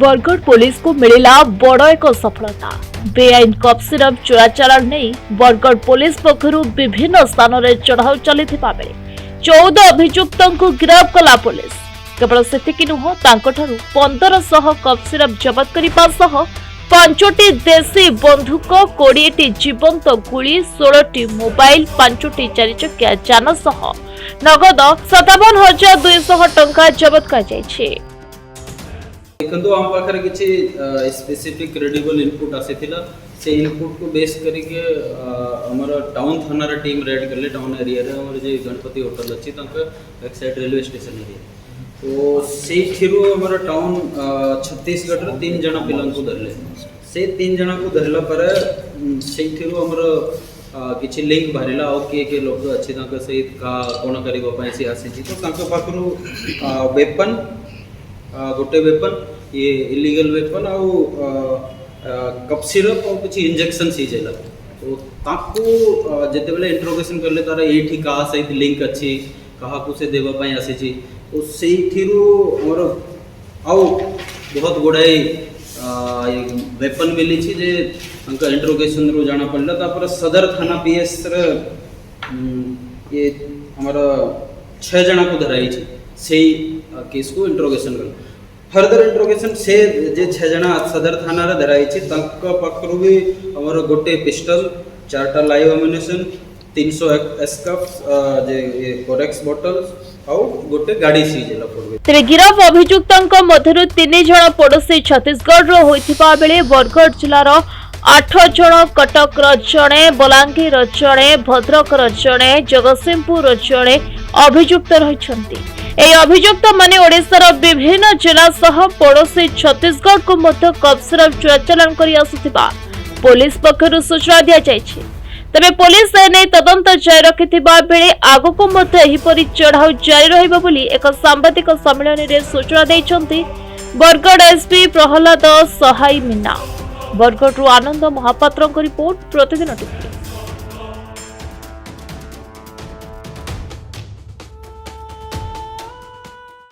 Bargarh police को मिला बड़ एक सफलता। बेआईन कप सिरप चोराचालान नहीं बरगढ़ पुलिस पक्षर विभिन्न स्थान में चढ़ाऊ चली 14 अभियुक्तों को गिरफ्त कला पुलिस। केवल सेतिकी नुह 1500 कप सिरप जबत करने सह 5टी देशी बंधुक 20टी जीवंत गुली 16टी मोबाइल 5टी 4 चकिया जान सह नगद 57,200 टंका जबत कर देखो हम पाखर किसी स्पेसिफिक क्रेडिबल इनपुट आसीथिला से इनपुट को बेस करके हमारा टाउन थाना रा टीम रेड करले टाउन एरिया रे हमर जे गणपति होटल अछि तंक back side railway station area तो से थिरु हमारा टाउन छत्तीसगढ़ रे 3 जना पिलन को धरले से 3 जना को धरला पर से थिरु हमर किछि लिंक भरिला ओ के लोग अछि तंक से का कोन करिबो पई से आसी तो तंक पाखरु वेपन गोटे वेपन ये इलीगल वेपन आउ कप सिरप और कुछ इंजेक्शन सीजेला तो ताकू जते बेले इंट्रोगेशन करले तारा एठी का सहित लिंक अछि कहा को से देबा पई आसी छी तो सेही थिरु और आउ बहुत गुडाई वेपन मिली छी जे अंका इंट्रोगेशन रो जाना पड़ला तापर सदर थाना पीएस रे ये हमारा 6 जना को धराई छी सेही केस को इंट्रोगेशन कर फर्दर इंट्रोगेशन से जे 6 जना सदर थाना रे धराई छी तंक पकरू भी हमर गोटे पिस्टल 4टा लाइव एम्युनिशन 300 एस्कप जे कोरेक्स बॉटल्स आउ गोटे गाड़ी सीजेला पड़बे। तेरे गिरफ अभियुक्तଙ୍କ ମଧ୍ୟରୁ 3 ଜଣ ପଡ଼ୋଶୀ ଛତିଶଗଡ଼ର ହୋଇଥିବା ବେଳେ ବରଗଡ଼ ଜିଲ୍ଲାର 8 ଜଣ କଟକର ଜଣେ ବଲାଙ୍ଗୀର ଜଣେ ଭଦ୍ରକର ଜଣେ ଜଗତସିଂହପୁର ଜଣେ अभियुक्त रहिछन्ति। ए अभियुक्त माने ओडिशार विभिन्न जिला सह पड़ोशी छत्तीसगढ़ को मध्य कप सिरप चोराचालान करि आसुथिबा पुलिस पक्षरु सूचना दिया जायछि। तबे पुलिस एने तदंत जारी रखिथिबा बेले आगको मध्य एहिपरि चढ़ाऊ जारी रहिबो बोली एक सांबादिक सम्मेलन रे सूचना दैछन्ति बरगढ़ एसपी प्रहलाद सहाय मीना। बरगढ़ आनंद महापात्र रिपोर्ट प्रतिदिन टीवी।